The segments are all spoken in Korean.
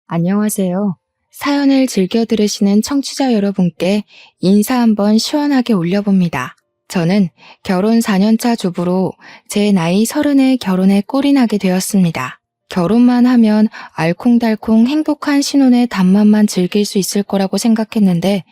안녕하세요. 사연을 즐겨 들으시는 청취자 여러분께 인사 한번 시원하게 올려봅니다. 저는 결혼 4년차 주부로 제 나이 30에 결혼에 꼴이 나게 되었습니다. 결혼만 하면 알콩달콩 행복한 신혼의 단맛만 즐길 수 있을 거라고 생각했는데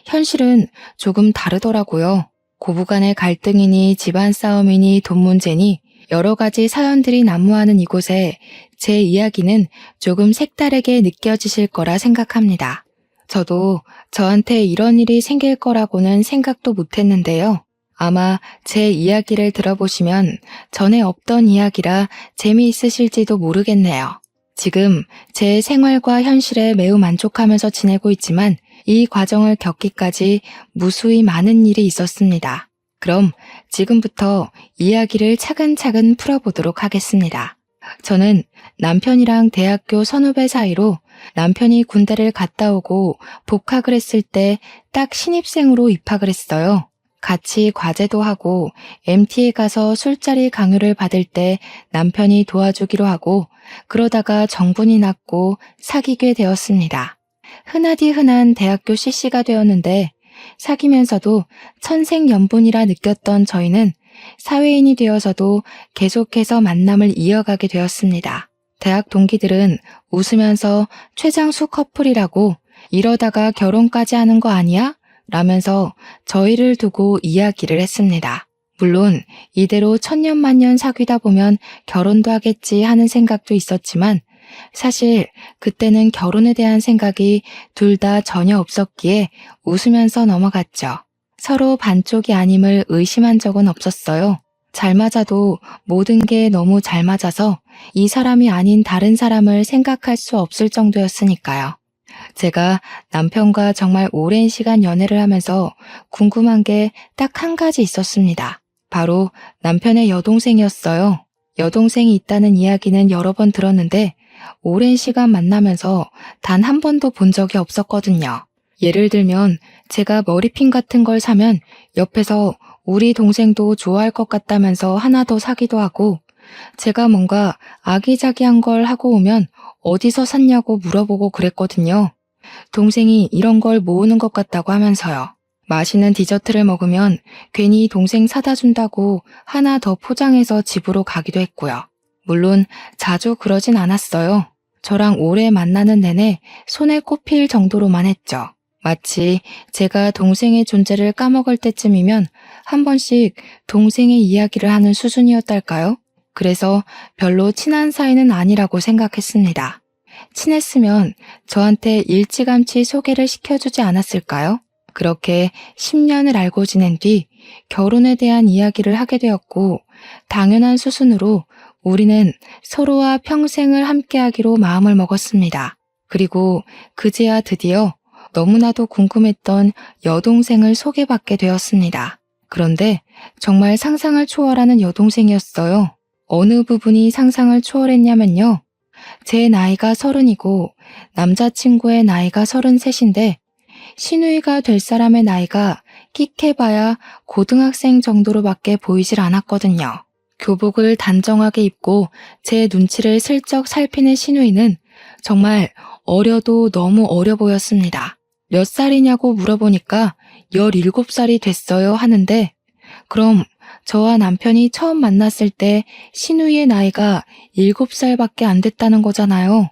현실은 조금 다르더라고요. 고부간의 갈등이니 집안 싸움이니 돈 문제니 여러 가지 사연들이 난무하는 이곳에 제 이야기는 조금 색다르게 느껴지실 거라 생각합니다. 저도 저한테 이런 일이 생길 거라고는 생각도 못했는데요. 아마 제 이야기를 들어보시면 전에 없던 이야기라 재미있으실지도 모르겠네요. 지금 제 생활과 현실에 매우 만족하면서 지내고 있지만 이 과정을 겪기까지 무수히 많은 일이 있었습니다. 그럼 지금부터 이야기를 차근차근 풀어보도록 하겠습니다. 저는 남편이랑 대학교 선후배 사이로 남편이 군대를 갔다 오고 복학을 했을 때 딱 신입생으로 입학을 했어요. 같이 과제도 하고 MT에 가서 술자리 강요를 받을 때 남편이 도와주기로 하고 그러다가 정분이 났고 사귀게 되었습니다. 흔하디 흔한 대학교 CC가 되었는데 사귀면서도 천생연분이라 느꼈던 저희는 사회인이 되어서도 계속해서 만남을 이어가게 되었습니다. 대학 동기들은 웃으면서 최장수 커플이라고 이러다가 결혼까지 하는 거 아니야? 라면서 저희를 두고 이야기를 했습니다. 물론 이대로 천년만년 사귀다 보면 결혼도 하겠지 하는 생각도 있었지만 사실 그때는 결혼에 대한 생각이 둘 다 전혀 없었기에 웃으면서 넘어갔죠. 서로 반쪽이 아님을 의심한 적은 없었어요. 잘 맞아도 모든 게 너무 잘 맞아서 이 사람이 아닌 다른 사람을 생각할 수 없을 정도였으니까요. 제가 남편과 정말 오랜 시간 연애를 하면서 궁금한 게 딱 한 가지 있었습니다. 바로 남편의 여동생이었어요. 여동생이 있다는 이야기는 여러 번 들었는데 오랜 시간 만나면서 단 한 번도 본 적이 없었거든요. 예를 들면 제가 머리핀 같은 걸 사면 옆에서 우리 동생도 좋아할 것 같다면서 하나 더 사기도 하고 제가 뭔가 아기자기한 걸 하고 오면 어디서 샀냐고 물어보고 그랬거든요. 동생이 이런 걸 모으는 것 같다고 하면서요. 맛있는 디저트를 먹으면 괜히 동생 사다 준다고 하나 더 포장해서 집으로 가기도 했고요. 물론 자주 그러진 않았어요. 저랑 오래 만나는 내내 손에 꼽힐 정도로만 했죠. 마치 제가 동생의 존재를 까먹을 때쯤이면 한 번씩 동생의 이야기를 하는 수준이었달까요? 그래서 별로 친한 사이는 아니라고 생각했습니다. 친했으면 저한테 일찌감치 소개를 시켜주지 않았을까요? 그렇게 10년을 알고 지낸 뒤 결혼에 대한 이야기를 하게 되었고 당연한 수순으로 우리는 서로와 평생을 함께하기로 마음을 먹었습니다. 그리고 그제야 드디어 너무나도 궁금했던 여동생을 소개받게 되었습니다. 그런데 정말 상상을 초월하는 여동생이었어요. 어느 부분이 상상을 초월했냐면요. 제 나이가 30이고 남자친구의 나이가 33인데 시누이가 될 사람의 나이가 끽해봐야 고등학생 정도로밖에 보이질 않았거든요. 교복을 단정하게 입고 제 눈치를 슬쩍 살피는 시누이는 정말 어려도 너무 어려 보였습니다. 몇 살이냐고 물어보니까 17살이 됐어요 하는데 그럼 저와 남편이 처음 만났을 때 시누이의 나이가 7살밖에 안 됐다는 거잖아요.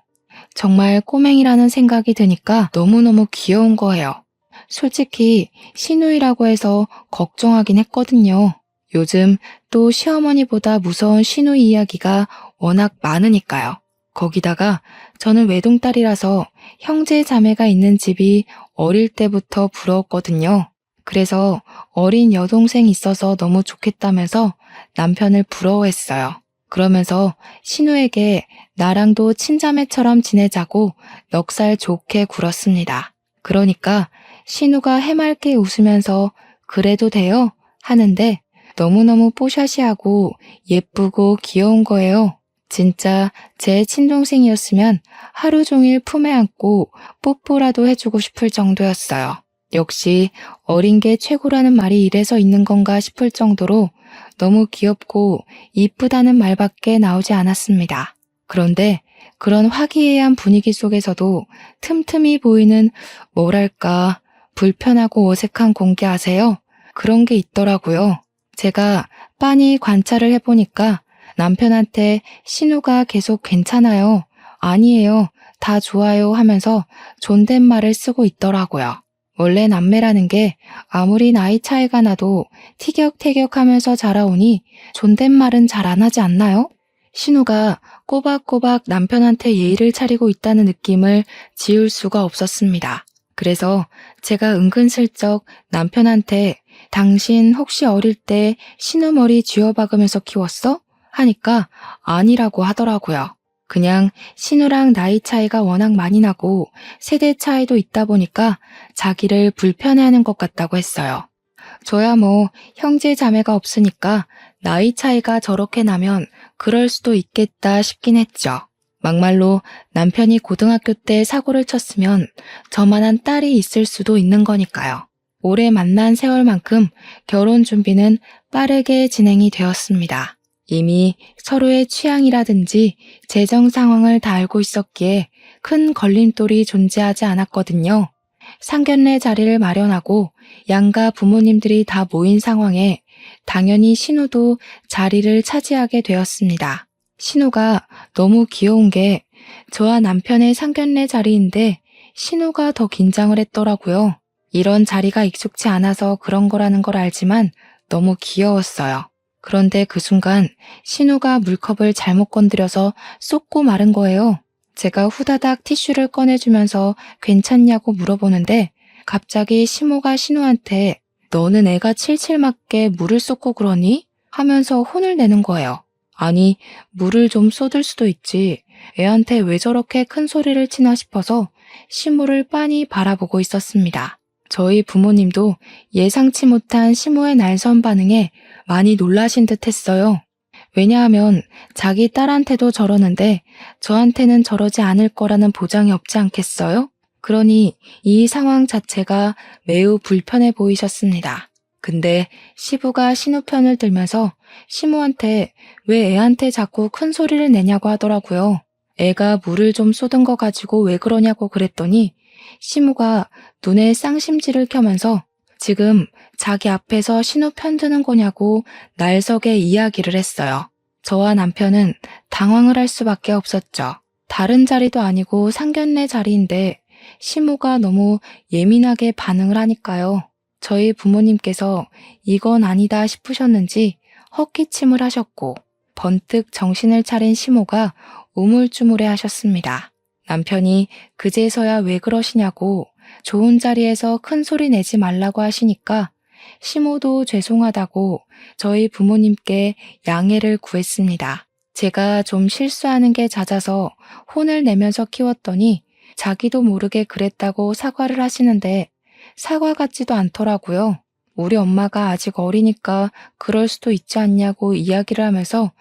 정말 꼬맹이라는 생각이 드니까 너무너무 귀여운 거예요. 솔직히 시누이라고 해서 걱정하긴 했거든요. 요즘 또 시어머니보다 무서운 시누이 이야기가 워낙 많으니까요. 거기다가 저는 외동딸이라서 형제 자매가 있는 집이 어릴 때부터 부러웠거든요. 그래서 어린 여동생이 있어서 너무 좋겠다면서 남편을 부러워했어요. 그러면서 신우에게 나랑도 친자매처럼 지내자고 넉살 좋게 굴었습니다. 그러니까 신우가 해맑게 웃으면서 그래도 돼요? 하는데 너무너무 뽀샤시하고 예쁘고 귀여운 거예요. 진짜 제 친동생이었으면 하루 종일 품에 안고 뽀뽀라도 해주고 싶을 정도였어요. 역시 어린 게 최고라는 말이 이래서 있는 건가 싶을 정도로 너무 귀엽고 이쁘다는 말밖에 나오지 않았습니다. 그런데 그런 화기애애한 분위기 속에서도 틈틈이 보이는 뭐랄까 불편하고 어색한 공기 아세요? 그런 게 있더라고요. 제가 빤히 관찰을 해보니까 남편한테 신우가 계속 괜찮아요. 아니에요. 다 좋아요 하면서 존댓말을 쓰고 있더라고요. 원래 남매라는 게 아무리 나이 차이가 나도 티격태격하면서 자라오니 존댓말은 잘 안 하지 않나요? 신우가 꼬박꼬박 남편한테 예의를 차리고 있다는 느낌을 지울 수가 없었습니다. 그래서 제가 은근슬쩍 남편한테 당신 혹시 어릴 때 신우 머리 쥐어박으면서 키웠어? 하니까 아니라고 하더라고요. 그냥 신우랑 나이 차이가 워낙 많이 나고 세대 차이도 있다 보니까 자기를 불편해하는 것 같다고 했어요. 저야 뭐 형제 자매가 없으니까 나이 차이가 저렇게 나면 그럴 수도 있겠다 싶긴 했죠. 막말로 남편이 고등학교 때 사고를 쳤으면 저만한 딸이 있을 수도 있는 거니까요. 오래 만난 세월만큼 결혼 준비는 빠르게 진행이 되었습니다. 이미 서로의 취향이라든지 재정 상황을 다 알고 있었기에 큰 걸림돌이 존재하지 않았거든요. 상견례 자리를 마련하고 양가 부모님들이 다 모인 상황에 당연히 신우도 자리를 차지하게 되었습니다. 신우가 너무 귀여운 게 저와 남편의 상견례 자리인데 신우가 더 긴장을 했더라고요. 이런 자리가 익숙치 않아서 그런 거라는 걸 알지만 너무 귀여웠어요. 그런데 그 순간 신우가 물컵을 잘못 건드려서 쏟고 마른 거예요. 제가 후다닥 티슈를 꺼내주면서 괜찮냐고 물어보는데 갑자기 시모가 신우한테 너는 애가 칠칠 맞게 물을 쏟고 그러니? 하면서 혼을 내는 거예요. 아니, 물을 좀 쏟을 수도 있지. 애한테 왜 저렇게 큰 소리를 치나 싶어서 시모를 빤히 바라보고 있었습니다. 저희 부모님도 예상치 못한 시모의 날선 반응에 많이 놀라신 듯 했어요. 왜냐하면 자기 딸한테도 저러는데 저한테는 저러지 않을 거라는 보장이 없지 않겠어요? 그러니 이 상황 자체가 매우 불편해 보이셨습니다. 근데 시부가 신우 편을 들면서 시모한테 왜 애한테 자꾸 큰 소리를 내냐고 하더라고요. 애가 물을 좀 쏟은 거 가지고 왜 그러냐고 그랬더니 시모가 눈에 쌍심지를 켜면서 지금 자기 앞에서 신우 편드는 거냐고 날석에 이야기를 했어요. 저와 남편은 당황을 할 수밖에 없었죠. 다른 자리도 아니고 상견례 자리인데 시모가 너무 예민하게 반응을 하니까요. 저희 부모님께서 이건 아니다 싶으셨는지 헛기침을 하셨고 번뜩 정신을 차린 시모가 우물쭈물해 하셨습니다. 남편이 그제서야 왜 그러시냐고 좋은 자리에서 큰 소리 내지 말라고 하시니까 시모도 죄송하다고 저희 부모님께 양해를 구했습니다. 제가 좀 실수하는 게 잦아서 혼을 내면서 키웠더니 자기도 모르게 그랬다고 사과를 하시는데 사과 같지도 않더라고요. 우리 엄마가 아직 어리니까 그럴 수도 있지 않냐고 이야기를 하면서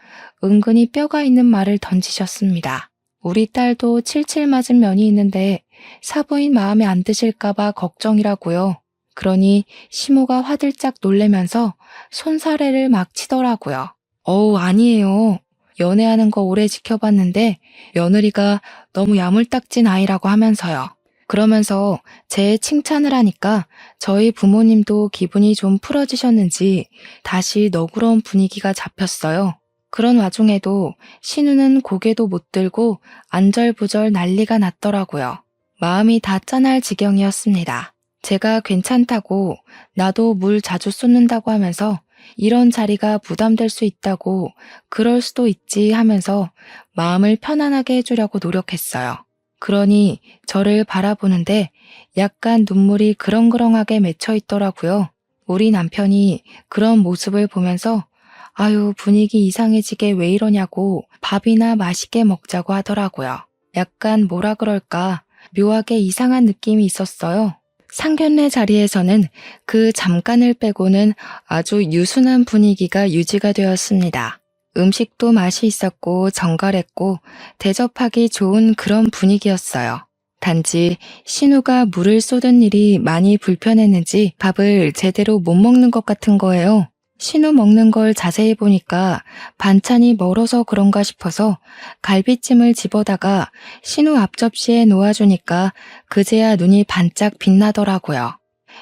은근히 뼈가 있는 말을 던지셨습니다. 우리 딸도 칠칠 맞은 면이 있는데 사부인 마음에 안 드실까봐 걱정이라고요. 그러니 시모가 화들짝 놀래면서 손사래를 막 치더라고요. 어우, 아니에요. 연애하는 거 오래 지켜봤는데 며느리가 너무 야물딱진 아이라고 하면서요. 그러면서 제 칭찬을 하니까 저희 부모님도 기분이 좀 풀어지셨는지 다시 너그러운 분위기가 잡혔어요. 그런 와중에도 신우는 고개도 못 들고 안절부절 난리가 났더라고요. 마음이 다 짠할 지경이었습니다. 제가 괜찮다고 나도 물 자주 쏟는다고 하면서 이런 자리가 부담될 수 있다고 그럴 수도 있지 하면서 마음을 편안하게 해주려고 노력했어요. 그러니 저를 바라보는데 약간 눈물이 그렁그렁하게 맺혀 있더라고요. 우리 남편이 그런 모습을 보면서 아유 분위기 이상해지게 왜 이러냐고 밥이나 맛있게 먹자고 하더라고요. 약간 뭐라 그럴까 묘하게 이상한 느낌이 있었어요. 상견례 자리에서는 그 잠깐을 빼고는 아주 유순한 분위기가 유지가 되었습니다. 음식도 맛이 있었고 정갈했고 대접하기 좋은 그런 분위기였어요. 단지 신우가 물을 쏟은 일이 많이 불편했는지 밥을 제대로 못 먹는 것 같은 거예요. 신우 먹는 걸 자세히 보니까 반찬이 멀어서 그런가 싶어서 갈비찜을 집어다가 신우 앞접시에 놓아주니까 그제야 눈이 반짝 빛나더라고요.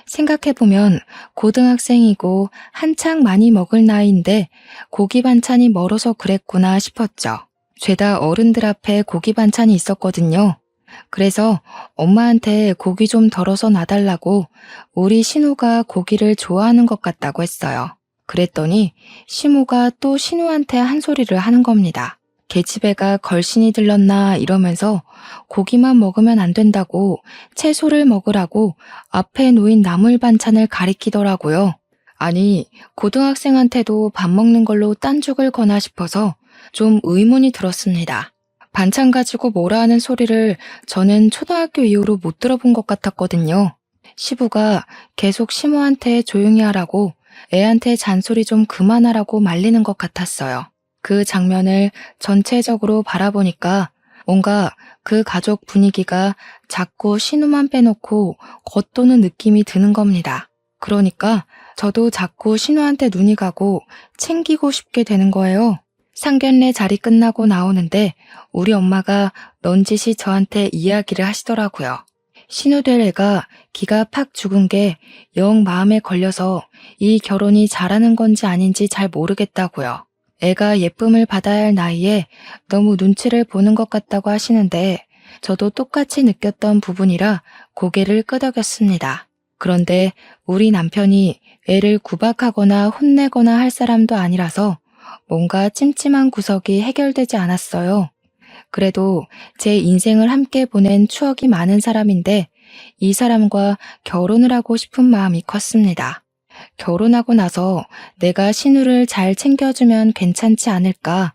생각해보면 고등학생이고 한창 많이 먹을 나이인데 고기 반찬이 멀어서 그랬구나 싶었죠. 죄다 어른들 앞에 고기 반찬이 있었거든요. 그래서 엄마한테 고기 좀 덜어서 놔달라고 우리 신우가 고기를 좋아하는 것 같다고 했어요. 그랬더니 시모가 또 신우한테 한 소리를 하는 겁니다. 계집애가 걸신이 들렀나 이러면서 고기만 먹으면 안 된다고 채소를 먹으라고 앞에 놓인 나물 반찬을 가리키더라고요. 아니, 고등학생한테도 밥 먹는 걸로 딴죽을 거나 싶어서 좀 의문이 들었습니다. 반찬 가지고 뭐라 하는 소리를 저는 초등학교 이후로 못 들어본 것 같았거든요. 시부가 계속 시모한테 조용히 하라고 애한테 잔소리 좀 그만하라고 말리는 것 같았어요. 그 장면을 전체적으로 바라보니까 뭔가 그 가족 분위기가 자꾸 신우만 빼놓고 겉도는 느낌이 드는 겁니다. 그러니까 저도 자꾸 신우한테 눈이 가고 챙기고 싶게 되는 거예요. 상견례 자리 끝나고 나오는데 우리 엄마가 넌지시 저한테 이야기를 하시더라고요. 신우 될 애가 기가 팍 죽은 게 영 마음에 걸려서 이 결혼이 잘하는 건지 아닌지 잘 모르겠다고요. 애가 예쁨을 받아야 할 나이에 너무 눈치를 보는 것 같다고 하시는데 저도 똑같이 느꼈던 부분이라 고개를 끄덕였습니다. 그런데 우리 남편이 애를 구박하거나 혼내거나 할 사람도 아니라서 뭔가 찜찜한 구석이 해결되지 않았어요. 그래도 제 인생을 함께 보낸 추억이 많은 사람인데 이 사람과 결혼을 하고 싶은 마음이 컸습니다. 결혼하고 나서 내가 신우를 잘 챙겨주면 괜찮지 않을까,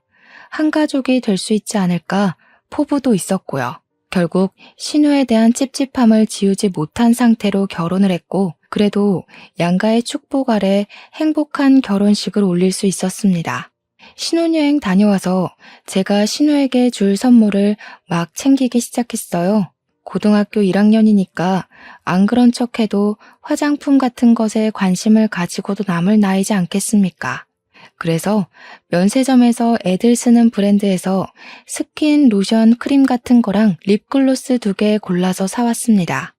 한 가족이 될 수 있지 않을까 포부도 있었고요. 결국 신우에 대한 찝찝함을 지우지 못한 상태로 결혼을 했고 그래도 양가의 축복 아래 행복한 결혼식을 올릴 수 있었습니다. 신혼여행 다녀와서 제가 신우에게 줄 선물을 막 챙기기 시작했어요. 고등학교 1학년이니까 안 그런 척해도 화장품 같은 것에 관심을 가지고도 남을 나이지 않겠습니까? 그래서 면세점에서 애들 쓰는 브랜드에서 스킨, 로션, 크림 같은 거랑 립글로스 2개 골라서 사왔습니다.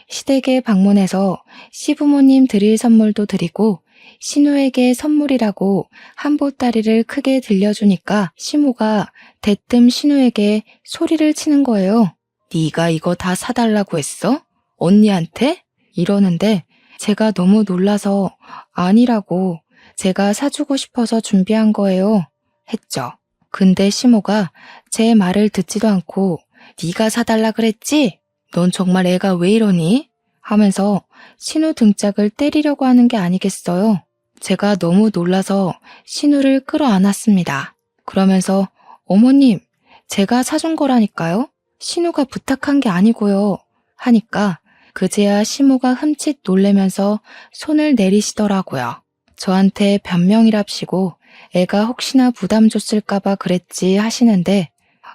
시댁에 방문해서 시부모님 드릴 선물도 드리고 신우에게 선물이라고 한보따리를 크게 들려주니까 시모가 대뜸 신우에게 소리를 치는 거예요. 네가 이거 다 사달라고 했어? 언니한테? 이러는데 제가 너무 놀라서 아니라고 제가 사주고 싶어서 준비한 거예요. 했죠. 근데 시모가 제 말을 듣지도 않고 네가 사달라 그랬지? 넌 정말 애가 왜 이러니? 하면서 신우 등짝을 때리려고 하는 게 아니겠어요. 제가 너무 놀라서 신우를 끌어안았습니다. 그러면서 어머님, 제가 사준 거라니까요. 신우가 부탁한 게 아니고요. 하니까 그제야 시모가 흠칫 놀래면서 손을 내리시더라고요. 저한테 변명이랍시고 애가 혹시나 부담 줬을까봐 그랬지 하시는데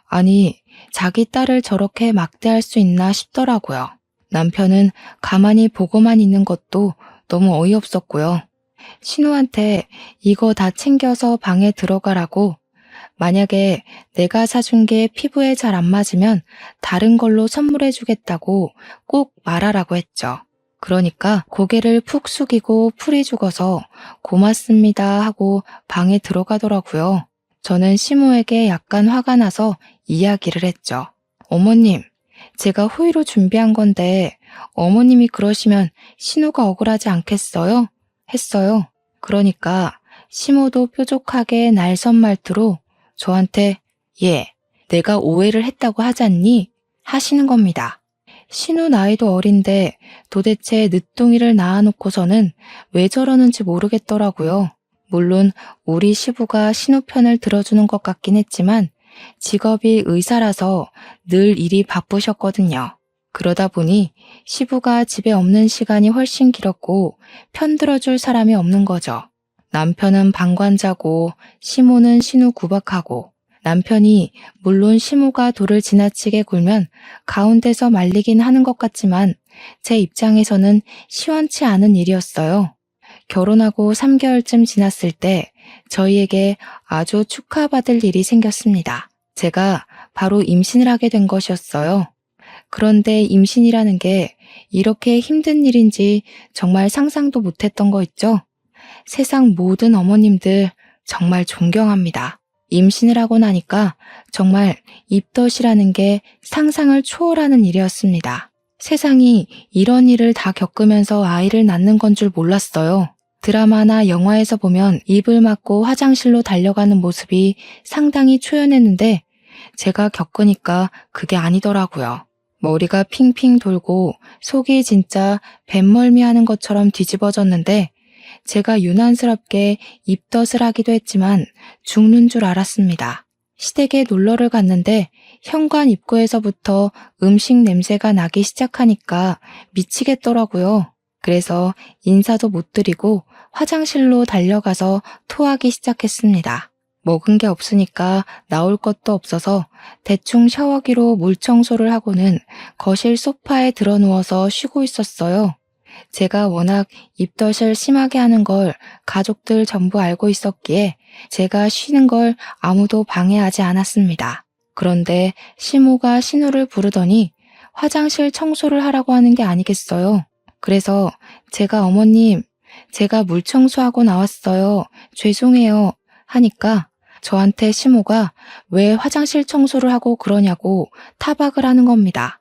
아니 자기 딸을 저렇게 막대할 수 있나 싶더라고요. 남편은 가만히 보고만 있는 것도 너무 어이없었고요. 신우한테 이거 다 챙겨서 방에 들어가라고 만약에 내가 사준 게 피부에 잘 안 맞으면 다른 걸로 선물해 주겠다고 꼭 말하라고 했죠. 그러니까 고개를 푹 숙이고 풀이 죽어서 고맙습니다 하고 방에 들어가더라고요. 저는 시모에게 약간 화가 나서 이야기를 했죠. 어머님, 제가 호의로 준비한 건데 어머님이 그러시면 신우가 억울하지 않겠어요? 했어요. 그러니까 시모도 뾰족하게 날선 말투로 저한테 예, 내가 오해를 했다고 하잖니? 하시는 겁니다. 신우 나이도 어린데 도대체 늦둥이를 낳아놓고서는 왜 저러는지 모르겠더라고요. 물론 우리 시부가 신우 편을 들어주는 것 같긴 했지만 직업이 의사라서 늘 일이 바쁘셨거든요. 그러다 보니 시부가 집에 없는 시간이 훨씬 길었고 편 들어줄 사람이 없는 거죠. 남편은 방관자고 시모는 신우 구박하고 남편이 물론 시모가 돌을 지나치게 굴면 가운데서 말리긴 하는 것 같지만 제 입장에서는 시원치 않은 일이었어요. 결혼하고 3개월쯤 지났을 때 저희에게 아주 축하받을 일이 생겼습니다. 제가 바로 임신을 하게 된 것이었어요. 그런데 임신이라는 게 이렇게 힘든 일인지 정말 상상도 못했던 거 있죠? 세상 모든 어머님들 정말 존경합니다. 임신을 하고 나니까 정말 입덧이라는 게 상상을 초월하는 일이었습니다. 세상이 이런 일을 다 겪으면서 아이를 낳는 건 줄 몰랐어요. 드라마나 영화에서 보면 입을 막고 화장실로 달려가는 모습이 상당히 초연했는데 제가 겪으니까 그게 아니더라고요. 머리가 핑핑 돌고 속이 진짜 뱃멀미 하는 것처럼 뒤집어졌는데 제가 유난스럽게 입덧을 하기도 했지만 죽는 줄 알았습니다. 시댁에 놀러를 갔는데 현관 입구에서부터 음식 냄새가 나기 시작하니까 미치겠더라고요. 그래서 인사도 못 드리고 화장실로 달려가서 토하기 시작했습니다. 먹은 게 없으니까 나올 것도 없어서 대충 샤워기로 물 청소를 하고는 거실 소파에 들어 누워서 쉬고 있었어요. 제가 워낙 입덧을 심하게 하는 걸 가족들 전부 알고 있었기에 제가 쉬는 걸 아무도 방해하지 않았습니다. 그런데 시모가 신우를 부르더니 화장실 청소를 하라고 하는 게 아니겠어요. 그래서 제가 어머님, 제가 물 청소하고 나왔어요. 죄송해요. 하니까 저한테 시모가 왜 화장실 청소를 하고 그러냐고 타박을 하는 겁니다.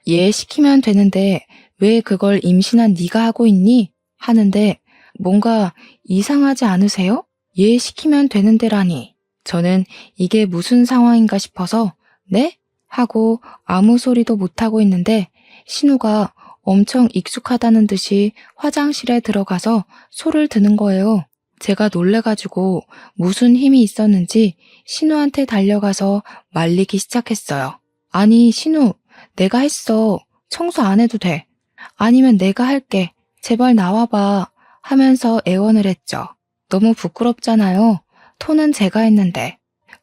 얘 시키면 되는데 왜 그걸 임신한 네가 하고 있니? 하는데 뭔가 이상하지 않으세요? 얘 시키면 되는데라니. 저는 이게 무슨 상황인가 싶어서 네? 하고 아무 소리도 못하고 있는데 신우가 엄청 익숙하다는 듯이 화장실에 들어가서 소를 드는 거예요. 제가 놀래가지고 무슨 힘이 있었는지 신우한테 달려가서 말리기 시작했어요. 아니 신우, 내가 했어. 청소 안 해도 돼. 아니면 내가 할게. 제발 나와봐. 하면서 애원을 했죠. 너무 부끄럽잖아요. 토는 제가 했는데.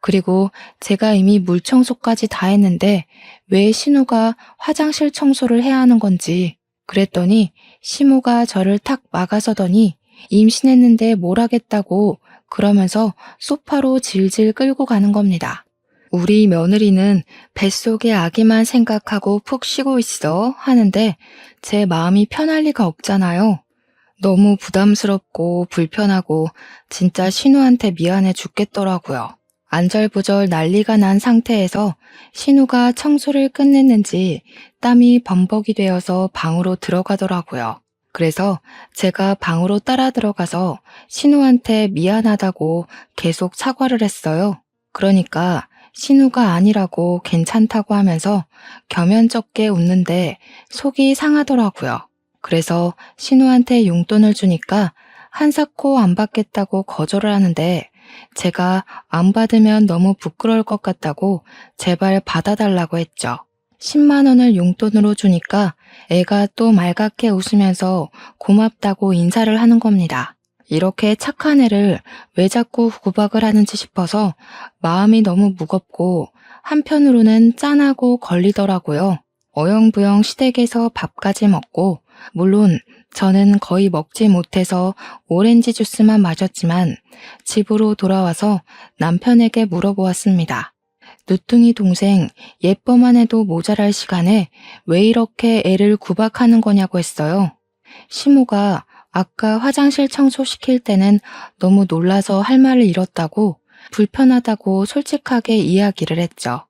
그리고 제가 이미 물 청소까지 다 했는데 왜 신우가 화장실 청소를 해야 하는 건지. 그랬더니 시모가 저를 탁 막아서더니 임신했는데 뭘 하겠다고 그러면서 소파로 질질 끌고 가는 겁니다. 우리 며느리는 뱃속의 아기만 생각하고 푹 쉬고 있어 하는데 제 마음이 편할 리가 없잖아요. 너무 부담스럽고 불편하고 진짜 신우한테 미안해 죽겠더라고요. 안절부절 난리가 난 상태에서 신우가 청소를 끝냈는지 땀이 범벅이 되어서 방으로 들어가더라고요. 그래서 제가 방으로 따라 들어가서 신우한테 미안하다고 계속 사과를 했어요. 그러니까 신우가 아니라고 괜찮다고 하면서 겸연쩍게 웃는데 속이 상하더라고요. 그래서 신우한테 용돈을 주니까 한사코 안 받겠다고 거절을 하는데 제가 안 받으면 너무 부끄러울 것 같다고 제발 받아달라고 했죠. 10만 원을 용돈으로 주니까 애가 또 말갛게 웃으면서 고맙다고 인사를 하는 겁니다. 이렇게 착한 애를 왜 자꾸 구박을 하는지 싶어서 마음이 너무 무겁고 한편으로는 짠하고 걸리더라고요. 어영부영 시댁에서 밥까지 먹고 물론 저는 거의 먹지 못해서 오렌지 주스만 마셨지만 집으로 돌아와서 남편에게 물어보았습니다. 누뚱이 동생 예뻐만 해도 모자랄 시간에 왜 이렇게 애를 구박하는 거냐고 했어요. 시모가 아까 화장실 청소시킬 때는 너무 놀라서 할 말을 잃었다고 불편하다고 솔직하게 이야기를 했죠.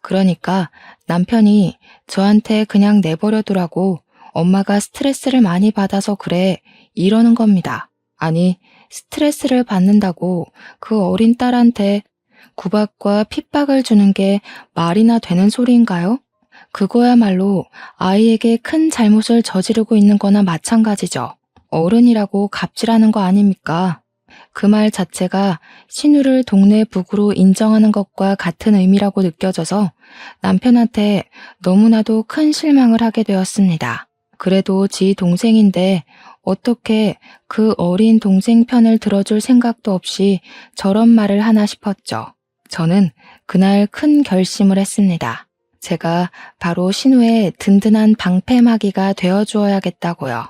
그러니까 남편이 저한테 그냥 내버려두라고 엄마가 스트레스를 많이 받아서 그래 이러는 겁니다. 아니 스트레스를 받는다고 그 어린 딸한테 구박과 핍박을 주는 게 말이나 되는 소리인가요? 그거야말로 아이에게 큰 잘못을 저지르고 있는 거나 마찬가지죠. 어른이라고 갑질하는 거 아닙니까? 그 말 자체가 신우를 동네 북으로 인정하는 것과 같은 의미라고 느껴져서 남편한테 너무나도 큰 실망을 하게 되었습니다. 그래도 지 동생인데 어떻게 그 어린 동생 편을 들어줄 생각도 없이 저런 말을 하나 싶었죠. 저는 그날 큰 결심을 했습니다. 제가 바로 신우의 든든한 방패막이가 되어주어야겠다고요.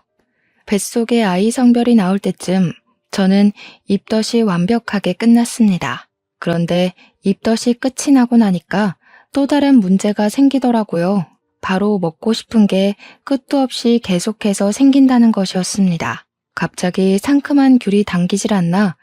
뱃속에 아이 성별이 나올 때쯤 저는 입덧이 완벽하게 끝났습니다. 그런데 입덧이 끝이 나고 나니까 또 다른 문제가 생기더라고요. 바로 먹고 싶은 게 끝도 없이 계속해서 생긴다는 것이었습니다. 갑자기 상큼한 귤이 당기질 않나,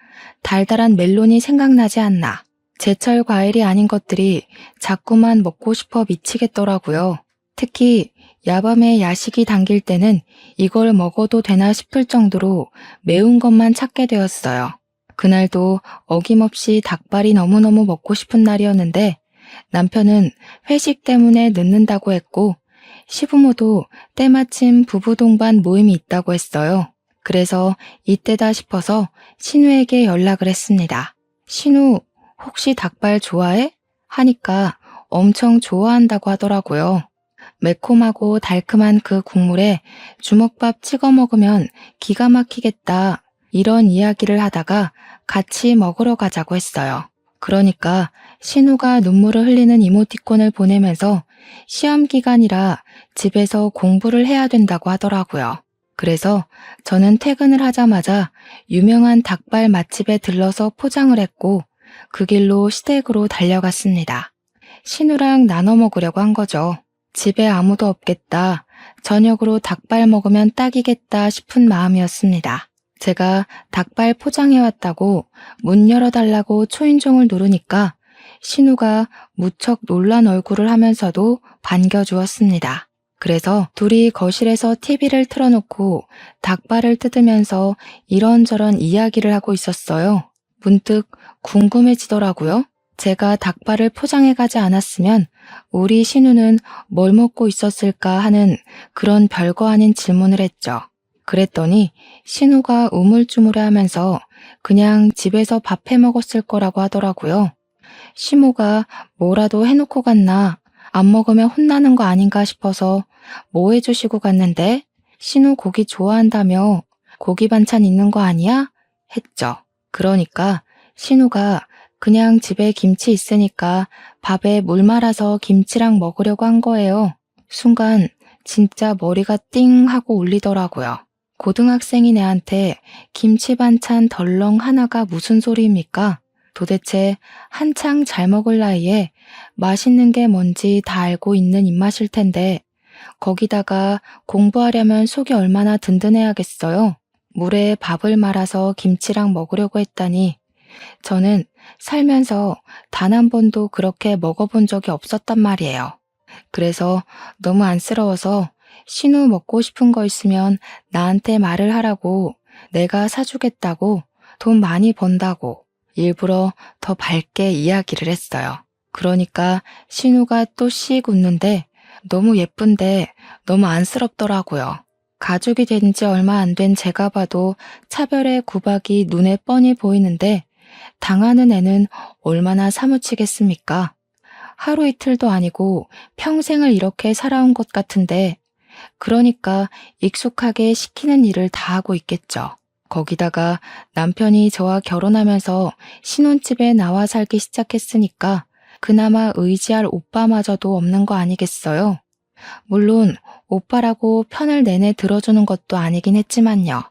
달달한 멜론이 생각나지 않나, 제철 과일이 아닌 것들이 자꾸만 먹고 싶어 미치겠더라고요. 특히 야밤에 야식이 당길 때는 이걸 먹어도 되나 싶을 정도로 매운 것만 찾게 되었어요. 그날도 어김없이 닭발이 너무너무 먹고 싶은 날이었는데 남편은 회식 때문에 늦는다고 했고 시부모도 때마침 부부 동반 모임이 있다고 했어요. 그래서 이때다 싶어서 신우에게 연락을 했습니다. 신우, 혹시 닭발 좋아해? 하니까 엄청 좋아한다고 하더라고요. 매콤하고 달콤한 그 국물에 주먹밥 찍어 먹으면 기가 막히겠다. 이런 이야기를 하다가 같이 먹으러 가자고 했어요. 그러니까 신우가 눈물을 흘리는 이모티콘을 보내면서 시험 기간이라 집에서 공부를 해야 된다고 하더라고요. 그래서 저는 퇴근을 하자마자 유명한 닭발 맛집에 들러서 포장을 했고 그 길로 시댁으로 달려갔습니다. 신우랑 나눠 먹으려고 한 거죠. 집에 아무도 없겠다. 저녁으로 닭발 먹으면 딱이겠다 싶은 마음이었습니다. 제가 닭발 포장해왔다고 문 열어달라고 초인종을 누르니까 신우가 무척 놀란 얼굴을 하면서도 반겨주었습니다. 그래서 둘이 거실에서 TV를 틀어놓고 닭발을 뜯으면서 이런저런 이야기를 하고 있었어요. 문득 궁금해지더라고요. 제가 닭발을 포장해가지 않았으면 우리 신우는 뭘 먹고 있었을까 하는 그런 별거 아닌 질문을 했죠. 그랬더니 신우가 우물쭈물해하면서 그냥 집에서 밥 해 먹었을 거라고 하더라고요. 시모가 뭐라도 해놓고 갔나, 안 먹으면 혼나는 거 아닌가 싶어서 뭐 해주시고 갔는데 신우 고기 좋아한다며 고기 반찬 있는 거 아니야? 했죠. 그러니까 신우가 그냥 집에 김치 있으니까 밥에 물 말아서 김치랑 먹으려고 한 거예요. 순간 진짜 머리가 띵 하고 울리더라고요. 고등학생인 애한테 김치 반찬 덜렁 하나가 무슨 소리입니까? 도대체 한창 잘 먹을 나이에 맛있는 게 뭔지 다 알고 있는 입맛일 텐데 거기다가 공부하려면 속이 얼마나 든든해야겠어요. 물에 밥을 말아서 김치랑 먹으려고 했다니 저는 살면서 단 한 번도 그렇게 먹어본 적이 없었단 말이에요. 그래서 너무 안쓰러워서 신우 먹고 싶은 거 있으면 나한테 말을 하라고, 내가 사주겠다고, 돈 많이 번다고 일부러 더 밝게 이야기를 했어요. 그러니까 신우가 또 씩 웃는데 너무 예쁜데 너무 안쓰럽더라고요. 가족이 된 지 얼마 안 된 제가 봐도 차별의 구박이 눈에 뻔히 보이는데 당하는 애는 얼마나 사무치겠습니까? 하루 이틀도 아니고 평생을 이렇게 살아온 것 같은데 그러니까 익숙하게 시키는 일을 다 하고 있겠죠. 거기다가 남편이 저와 결혼하면서 신혼집에 나와 살기 시작했으니까 그나마 의지할 오빠마저도 없는 거 아니겠어요? 물론 오빠라고 편을 내내 들어주는 것도 아니긴 했지만요.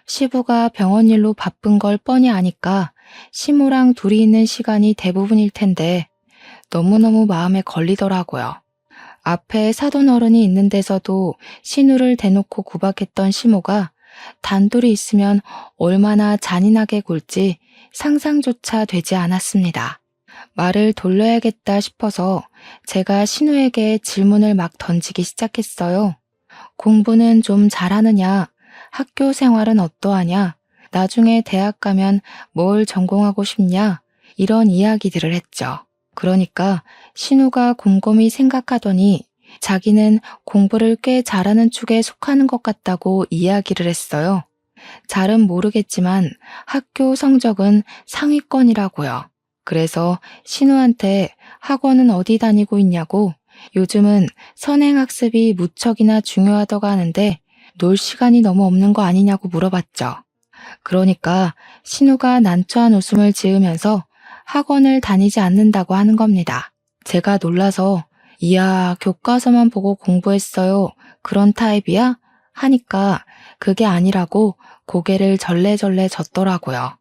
시부가 병원 일로 바쁜 걸 뻔히 아니까 시모랑 둘이 있는 시간이 대부분일 텐데 너무너무 마음에 걸리더라고요. 앞에 사돈어른이 있는 데서도 신우를 대놓고 구박했던 시모가 단둘이 있으면 얼마나 잔인하게 굴지 상상조차 되지 않았습니다. 말을 돌려야겠다 싶어서 제가 신우에게 질문을 막 던지기 시작했어요. 공부는 좀 잘하느냐? 학교 생활은 어떠하냐? 나중에 대학 가면 뭘 전공하고 싶냐? 이런 이야기들을 했죠. 그러니까 신우가 곰곰이 생각하더니 자기는 공부를 꽤 잘하는 축에 속하는 것 같다고 이야기를 했어요. 잘은 모르겠지만 학교 성적은 상위권이라고요. 그래서 신우한테 학원은 어디 다니고 있냐고 요즘은 선행학습이 무척이나 중요하다고 하는데 놀 시간이 너무 없는 거 아니냐고 물어봤죠. 그러니까 신우가 난처한 웃음을 지으면서 학원을 다니지 않는다고 하는 겁니다. 제가 놀라서 이야, 교과서만 보고 공부했어요. 그런 타입이야? 하니까 그게 아니라고 고개를 절레절레 젓더라고요.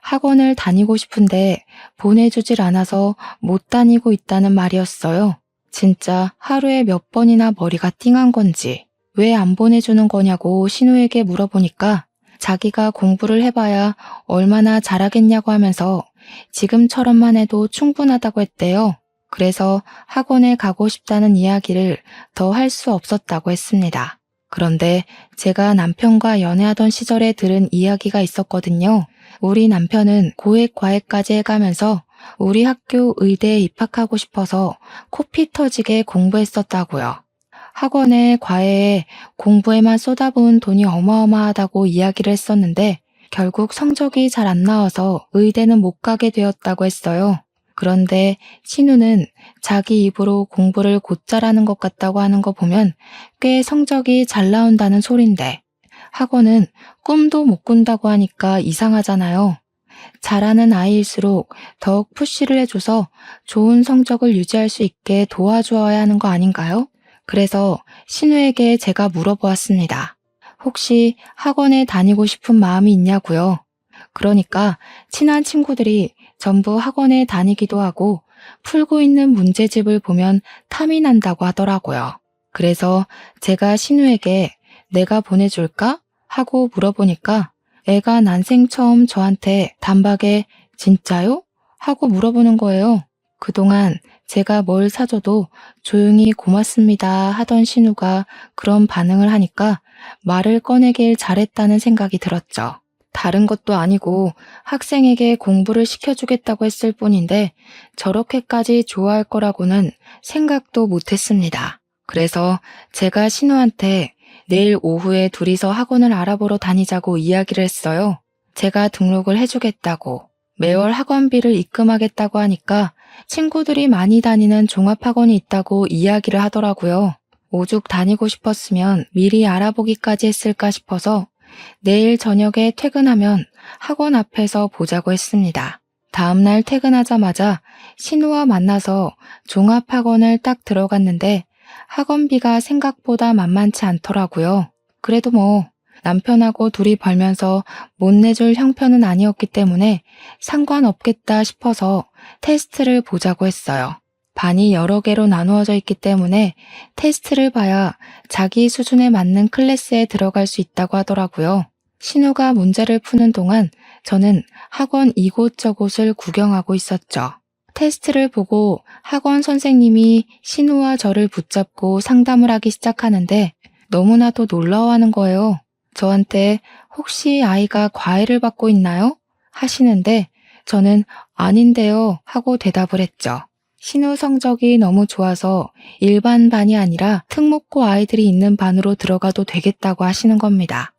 학원을 다니고 싶은데 보내주질 않아서 못 다니고 있다는 말이었어요. 진짜 하루에 몇 번이나 머리가 띵한 건지 왜 안 보내주는 거냐고 신우에게 물어보니까 자기가 공부를 해봐야 얼마나 잘하겠냐고 하면서 지금처럼만 해도 충분하다고 했대요. 그래서 학원에 가고 싶다는 이야기를 더 할 수 없었다고 했습니다. 그런데 제가 남편과 연애하던 시절에 들은 이야기가 있었거든요. 우리 남편은 고액 과외까지 해가면서 우리 학교 의대에 입학하고 싶어서 코피 터지게 공부했었다고요. 학원에 과외에 공부에만 쏟아부은 돈이 어마어마하다고 이야기를 했었는데 결국 성적이 잘 안 나와서 의대는 못 가게 되었다고 했어요. 그런데 신우는 자기 입으로 공부를 곧잘 하는 것 같다고 하는 거 보면 꽤 성적이 잘 나온다는 소린데 학원은 꿈도 못 꾼다고 하니까 이상하잖아요. 잘하는 아이일수록 더욱 푸시를 해줘서 좋은 성적을 유지할 수 있게 도와주어야 하는 거 아닌가요? 그래서 신우에게 제가 물어보았습니다. 혹시 학원에 다니고 싶은 마음이 있냐고요? 그러니까 친한 친구들이 전부 학원에 다니기도 하고 풀고 있는 문제집을 보면 탐이 난다고 하더라고요. 그래서 제가 신우에게 내가 보내줄까? 하고 물어보니까 애가 난생 처음 저한테 단박에 진짜요? 하고 물어보는 거예요. 그동안 제가 뭘 사줘도 조용히 고맙습니다 하던 신우가 그런 반응을 하니까 말을 꺼내길 잘했다는 생각이 들었죠. 다른 것도 아니고 학생에게 공부를 시켜주겠다고 했을 뿐인데 저렇게까지 좋아할 거라고는 생각도 못했습니다. 그래서 제가 신우한테 내일 오후에 둘이서 학원을 알아보러 다니자고 이야기를 했어요. 제가 등록을 해주겠다고 매월 학원비를 입금하겠다고 하니까 친구들이 많이 다니는 종합학원이 있다고 이야기를 하더라고요. 오죽 다니고 싶었으면 미리 알아보기까지 했을까 싶어서 내일 저녁에 퇴근하면 학원 앞에서 보자고 했습니다. 다음날 퇴근하자마자 신우와 만나서 종합학원을 딱 들어갔는데 학원비가 생각보다 만만치 않더라고요. 그래도 뭐 남편하고 둘이 벌면서 못 내줄 형편은 아니었기 때문에 상관없겠다 싶어서 테스트를 보자고 했어요. 반이 여러 개로 나누어져 있기 때문에 테스트를 봐야 자기 수준에 맞는 클래스에 들어갈 수 있다고 하더라고요. 신우가 문제를 푸는 동안 저는 학원 이곳저곳을 구경하고 있었죠. 테스트를 보고 학원 선생님이 신우와 저를 붙잡고 상담을 하기 시작하는데 너무나도 놀라워하는 거예요. 저한테 혹시 아이가 과외를 받고 있나요? 하시는데 저는 아닌데요 하고 대답을 했죠. 신우 성적이 너무 좋아서 일반 반이 아니라 특목고 아이들이 있는 반으로 들어가도 되겠다고 하시는 겁니다.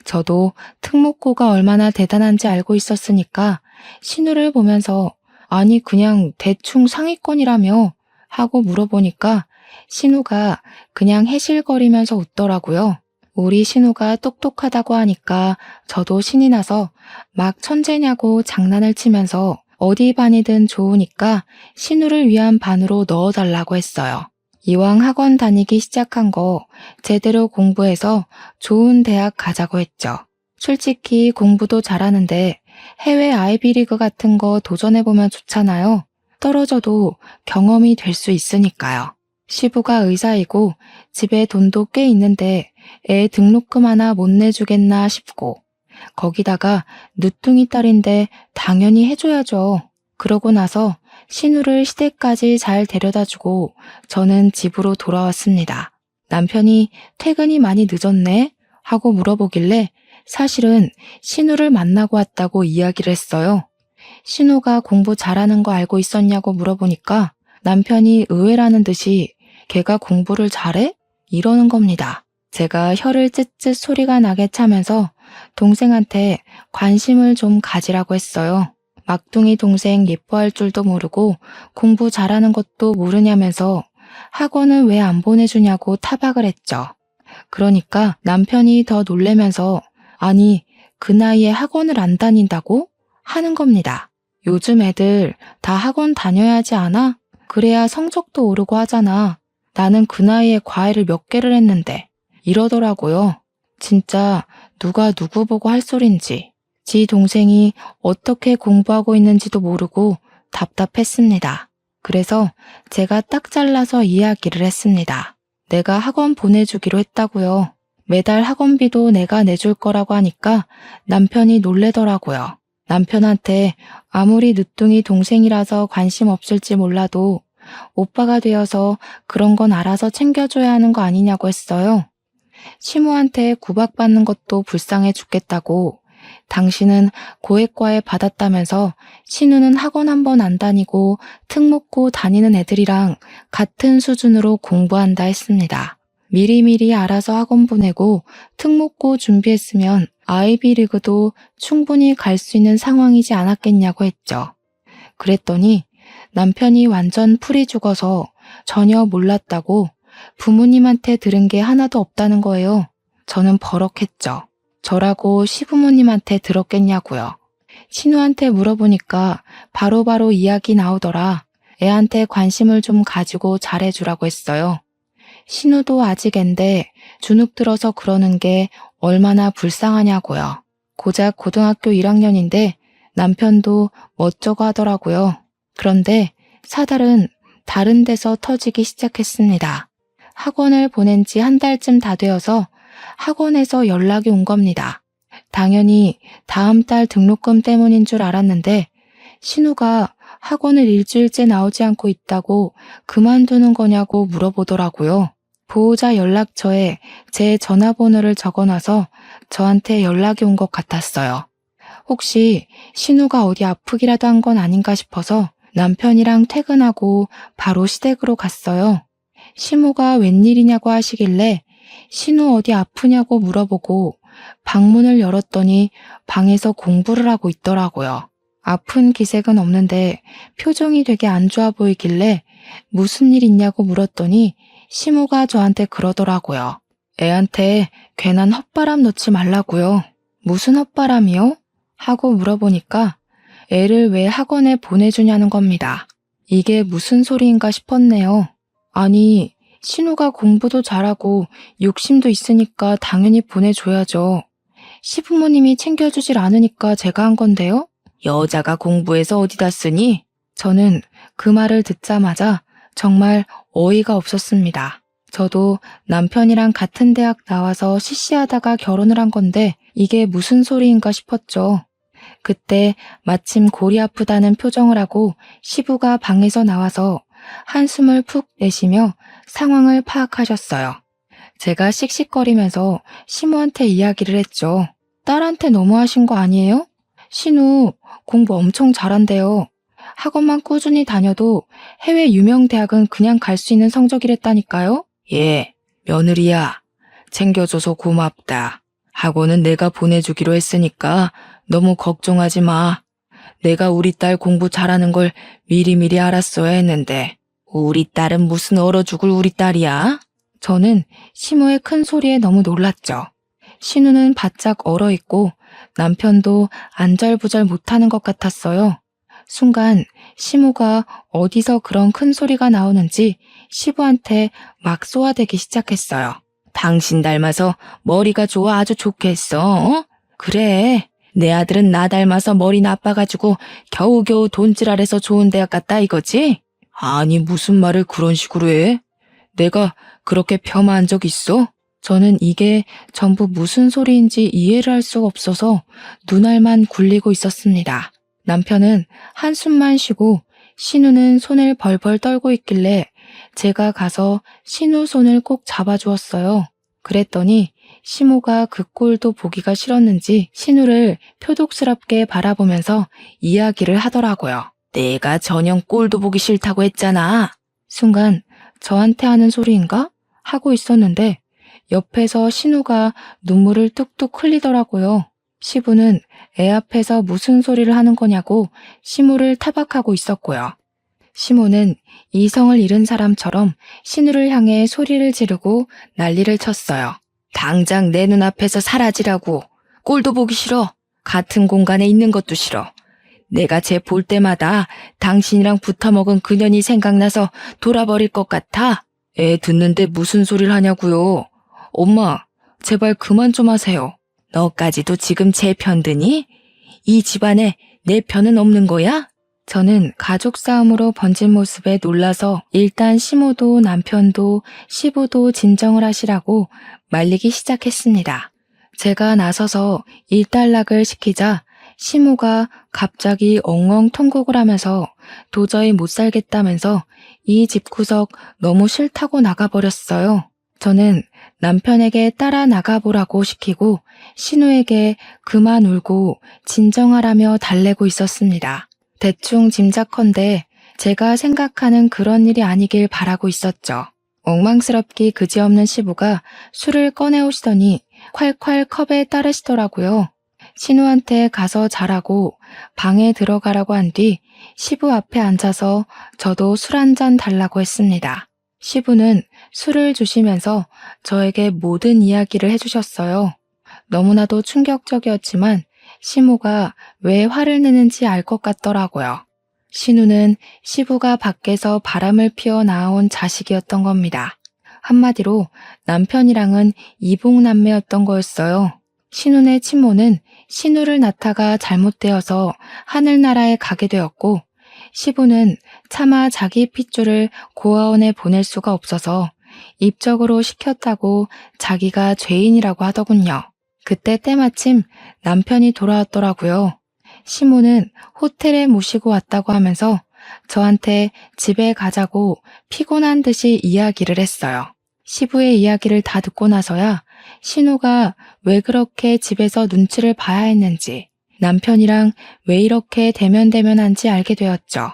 저도 특목고가 얼마나 대단한지 알고 있었으니까 신우를 보면서 아니 그냥 대충 상위권이라며 하고 물어보니까 신우가 그냥 해실거리면서 웃더라고요. 우리 신우가 똑똑하다고 하니까 저도 신이 나서 막 천재냐고 장난을 치면서 어디 반이든 좋으니까 신우를 위한 반으로 넣어달라고 했어요. 이왕 학원 다니기 시작한 거 제대로 공부해서 좋은 대학 가자고 했죠. 솔직히 공부도 잘하는데 해외 아이비리그 같은 거 도전해보면 좋잖아요. 떨어져도 경험이 될 수 있으니까요. 시부가 의사이고 집에 돈도 꽤 있는데 애 등록금 하나 못 내주겠나 싶고 거기다가 늦둥이 딸인데 당연히 해줘야죠. 그러고 나서 신우를 시댁까지 잘 데려다주고 저는 집으로 돌아왔습니다. 남편이 퇴근이 많이 늦었네? 하고 물어보길래 사실은 신우를 만나고 왔다고 이야기를 했어요. 신우가 공부 잘하는 거 알고 있었냐고 물어보니까 남편이 의외라는 듯이 걔가 공부를 잘해? 이러는 겁니다. 제가 혀를 쯧쯧 소리가 나게 차면서 동생한테 관심을 좀 가지라고 했어요. 막둥이 동생 예뻐할 줄도 모르고 공부 잘하는 것도 모르냐면서 학원은 왜 안 보내주냐고 타박을 했죠. 그러니까 남편이 더 놀래면서 아니 그 나이에 학원을 안 다닌다고? 하는 겁니다. 요즘 애들 다 학원 다녀야 하지 않아? 그래야 성적도 오르고 하잖아. 나는 그 나이에 과외를 몇 개를 했는데 이러더라고요. 진짜 누가 누구 보고 할 소린지, 지 동생이 어떻게 공부하고 있는지도 모르고 답답했습니다. 그래서 제가 딱 잘라서 이야기를 했습니다. 내가 학원 보내주기로 했다고요. 매달 학원비도 내가 내줄 거라고 하니까 남편이 놀래더라고요. 남편한테 아무리 늦둥이 동생이라서 관심 없을지 몰라도 오빠가 되어서 그런 건 알아서 챙겨줘야 하는 거 아니냐고 했어요. 시무한테 구박받는 것도 불쌍해 죽겠다고, 당신은 고액과외 받았다면서 신우는 학원 한 번 안 다니고 특목고 다니는 애들이랑 같은 수준으로 공부한다 했습니다. 미리미리 알아서 학원 보내고 특목고 준비했으면 아이비리그도 충분히 갈 수 있는 상황이지 않았겠냐고 했죠. 그랬더니 남편이 완전 풀이 죽어서 전혀 몰랐다고 부모님한테 들은 게 하나도 없다는 거예요. 저는 버럭했죠. 저라고 시부모님한테 들었겠냐고요. 신우한테 물어보니까 바로바로 이야기 나오더라. 애한테 관심을 좀 가지고 잘해주라고 했어요. 신우도 아직 앤데 주눅 들어서 그러는 게 얼마나 불쌍하냐고요. 고작 고등학교 1학년인데 남편도 멋쩍어 하더라고요. 그런데 사달은 다른 데서 터지기 시작했습니다. 학원을 보낸 지 한 달쯤 다 되어서 학원에서 연락이 온 겁니다. 당연히 다음 달 등록금 때문인 줄 알았는데 신우가 학원을 일주일째 나오지 않고 있다고 그만두는 거냐고 물어보더라고요. 보호자 연락처에 제 전화번호를 적어놔서 저한테 연락이 온 것 같았어요. 혹시 신우가 어디 아프기라도 한 건 아닌가 싶어서 남편이랑 퇴근하고 바로 시댁으로 갔어요. 시모가 웬일이냐고 하시길래 신우 어디 아프냐고 물어보고 방문을 열었더니 방에서 공부를 하고 있더라고요. 아픈 기색은 없는데 표정이 되게 안 좋아 보이길래 무슨 일 있냐고 물었더니 시모가 저한테 그러더라고요. 애한테 괜한 헛바람 넣지 말라고요. 무슨 헛바람이요? 하고 물어보니까 애를 왜 학원에 보내주냐는 겁니다. 이게 무슨 소리인가 싶었네요. 아니, 신우가 공부도 잘하고 욕심도 있으니까 당연히 보내줘야죠. 시부모님이 챙겨주질 않으니까 제가 한 건데요. 여자가 공부해서 어디다 쓰니? 저는 그 말을 듣자마자 정말 어이가 없었습니다. 저도 남편이랑 같은 대학 나와서 시시하다가 결혼을 한 건데 이게 무슨 소리인가 싶었죠. 그때 마침 골이 아프다는 표정을 하고 시부가 방에서 나와서 한숨을 푹 내쉬며 상황을 파악하셨어요. 제가 씩씩거리면서 시모한테 이야기를 했죠. 딸한테 너무하신 거 아니에요? 신우 공부 엄청 잘한대요. 학원만 꾸준히 다녀도 해외 유명 대학은 그냥 갈 수 있는 성적이랬다니까요. 예, 며느리야. 챙겨줘서 고맙다. 학원은 내가 보내주기로 했으니까 너무 걱정하지 마. 내가 우리 딸 공부 잘하는 걸 미리미리 알았어야 했는데 우리 딸은 무슨 얼어 죽을 우리 딸이야? 저는 시모의 큰 소리에 너무 놀랐죠. 신우는 바짝 얼어있고 남편도 안절부절 못하는 것 같았어요. 순간 시모가 어디서 그런 큰 소리가 나오는지 시부한테 막 쏘아대기 시작했어요. 당신 닮아서 머리가 좋아 아주 좋겠어. 어? 그래. 내 아들은 나 닮아서 머리 나빠가지고 겨우겨우 돈질알해서 좋은 대학 갔다 이거지? 아니 무슨 말을 그런 식으로 해? 내가 그렇게 폄하한 적 있어? 저는 이게 전부 무슨 소리인지 이해를 할 수가 없어서 눈알만 굴리고 있었습니다. 남편은 한숨만 쉬고 신우는 손을 벌벌 떨고 있길래 제가 가서 신우 손을 꼭 잡아주었어요. 그랬더니 시모가 그 꼴도 보기가 싫었는지 신우를 표독스럽게 바라보면서 이야기를 하더라고요. 내가 전혀 꼴도 보기 싫다고 했잖아. 순간 저한테 하는 소리인가? 하고 있었는데 옆에서 신우가 눈물을 뚝뚝 흘리더라고요. 시부는 애 앞에서 무슨 소리를 하는 거냐고 시모를 타박하고 있었고요. 시모는 이성을 잃은 사람처럼 신우를 향해 소리를 지르고 난리를 쳤어요. 당장 내 눈앞에서 사라지라고. 꼴도 보기 싫어. 같은 공간에 있는 것도 싫어. 내가 쟤 볼 때마다 당신이랑 붙어먹은 그년이 생각나서 돌아버릴 것 같아. 애 듣는데 무슨 소리를 하냐고요. 엄마, 제발 그만 좀 하세요. 너까지도 지금 제 편드니? 이 집안에 내 편은 없는 거야? 저는 가족 싸움으로 번진 모습에 놀라서 일단 시모도 남편도 시부도 진정을 하시라고 말리기 시작했습니다. 제가 나서서 일단락을 시키자 시모가 갑자기 엉엉 통곡을 하면서 도저히 못 살겠다면서 이 집구석 너무 싫다고 나가버렸어요. 저는 남편에게 따라 나가보라고 시키고 신우에게 그만 울고 진정하라며 달래고 있었습니다. 대충 짐작컨대 제가 생각하는 그런 일이 아니길 바라고 있었죠. 엉망스럽기 그지없는 시부가 술을 꺼내오시더니 콸콸 컵에 따르시더라고요. 신우한테 가서 자라고 방에 들어가라고 한 뒤 시부 앞에 앉아서 저도 술 한 잔 달라고 했습니다. 시부는 술을 주시면서 저에게 모든 이야기를 해주셨어요. 너무나도 충격적이었지만 시모가 왜 화를 내는지 알 것 같더라고요. 신우는 시부가 밖에서 바람을 피워 낳아온 자식이었던 겁니다. 한마디로 남편이랑은 이복남매였던 거였어요. 신우네 친모는 신우를 낳다가 잘못되어서 하늘나라에 가게 되었고 시부는 차마 자기 핏줄을 고아원에 보낼 수가 없어서 입적으로 시켰다고 자기가 죄인이라고 하더군요. 그때 때마침 남편이 돌아왔더라고요. 시모는 호텔에 모시고 왔다고 하면서 저한테 집에 가자고 피곤한 듯이 이야기를 했어요. 시부의 이야기를 다 듣고 나서야 신우가 왜 그렇게 집에서 눈치를 봐야 했는지, 남편이랑 왜 이렇게 대면대면한지 알게 되었죠.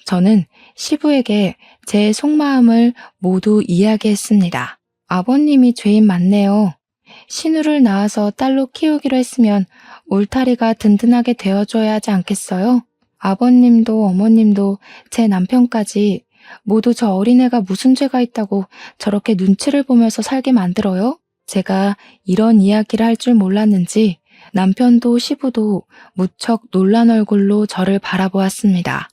저는 시부에게 제 속마음을 모두 이야기했습니다. 아버님이 죄인 맞네요. 신우를 낳아서 딸로 키우기로 했으면 울타리가 든든하게 되어줘야 하지 않겠어요? 아버님도 어머님도 제 남편까지 모두 저 어린애가 무슨 죄가 있다고 저렇게 눈치를 보면서 살게 만들어요? 제가 이런 이야기를 할 줄 몰랐는지 남편도 시부도 무척 놀란 얼굴로 저를 바라보았습니다.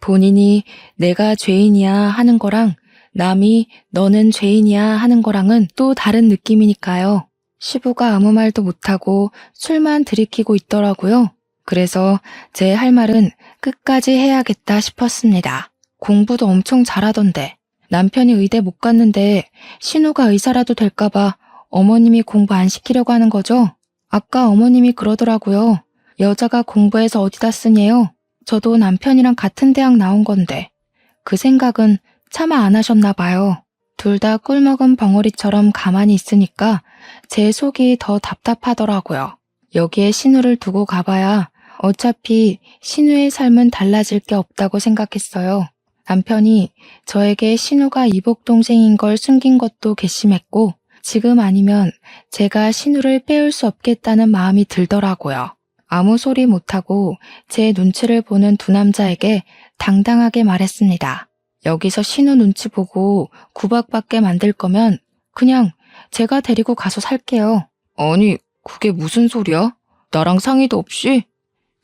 본인이 내가 죄인이야 하는 거랑 남이 너는 죄인이야 하는 거랑은 또 다른 느낌이니까요. 시부가 아무 말도 못하고 술만 들이키고 있더라고요. 그래서 제 할 말은 끝까지 해야겠다 싶었습니다. 공부도 엄청 잘하던데 남편이 의대 못 갔는데 신우가 의사라도 될까봐 어머님이 공부 안 시키려고 하는 거죠? 아까 어머님이 그러더라고요. 여자가 공부해서 어디다 쓰니요? 저도 남편이랑 같은 대학 나온 건데 그 생각은 차마 안 하셨나 봐요. 둘 다 꿀먹은 벙어리처럼 가만히 있으니까 제 속이 더 답답하더라고요. 여기에 신우를 두고 가봐야 어차피 신우의 삶은 달라질 게 없다고 생각했어요. 남편이 저에게 신우가 이복 동생인 걸 숨긴 것도 괘씸했고 지금 아니면 제가 신우를 빼올 수 없겠다는 마음이 들더라고요. 아무 소리 못하고 제 눈치를 보는 두 남자에게 당당하게 말했습니다. 여기서 신우 눈치 보고 구박받게 만들 거면 그냥 제가 데리고 가서 살게요. 아니, 그게 무슨 소리야? 나랑 상의도 없이?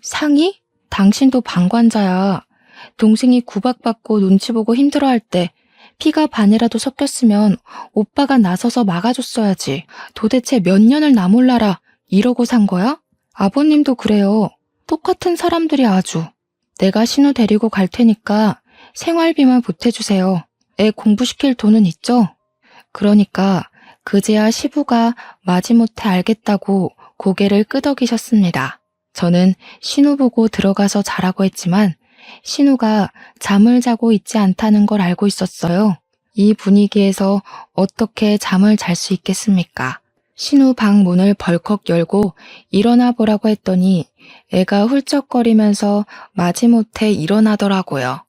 상의? 당신도 방관자야. 동생이 구박받고 눈치 보고 힘들어할 때 피가 반이라도 섞였으면 오빠가 나서서 막아줬어야지. 도대체 몇 년을 나 몰라라 이러고 산 거야? 아버님도 그래요. 똑같은 사람들이 아주. 내가 신우 데리고 갈 테니까 생활비만 보태주세요. 애 공부시킬 돈은 있죠? 그러니까 그제야 시부가 마지못해 알겠다고 고개를 끄덕이셨습니다. 저는 신우 보고 들어가서 자라고 했지만 신우가 잠을 자고 있지 않다는 걸 알고 있었어요. 이 분위기에서 어떻게 잠을 잘 수 있겠습니까? 신우 방 문을 벌컥 열고 일어나 보라고 했더니 애가 훌쩍거리면서 마지못해 일어나더라고요.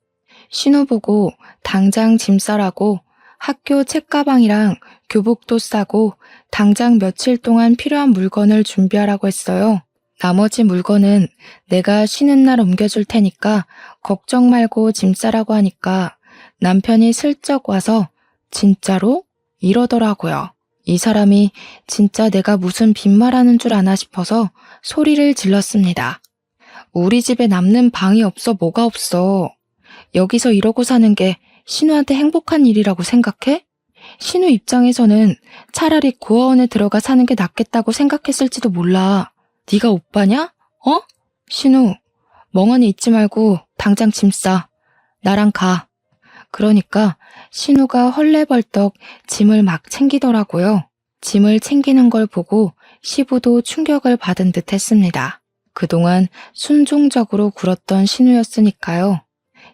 신우 보고 당장 짐 싸라고 학교 책가방이랑 교복도 싸고 당장 며칠 동안 필요한 물건을 준비하라고 했어요. 나머지 물건은 내가 쉬는 날 옮겨줄 테니까 걱정 말고 짐 싸라고 하니까 남편이 슬쩍 와서 진짜로? 이러더라고요. 이 사람이 진짜 내가 무슨 빈말하는 줄 아나 싶어서 소리를 질렀습니다. 우리 집에 남는 방이 없어 뭐가 없어. 여기서 이러고 사는 게 신우한테 행복한 일이라고 생각해? 신우 입장에서는 차라리 고아원에 들어가 사는 게 낫겠다고 생각했을지도 몰라. 네가 오빠냐? 어? 신우, 멍하니 있지 말고 당장 짐 싸. 나랑 가. 그러니까 신우가 헐레벌떡 짐을 막 챙기더라고요. 짐을 챙기는 걸 보고 시부도 충격을 받은 듯 했습니다. 그동안 순종적으로 굴었던 신우였으니까요.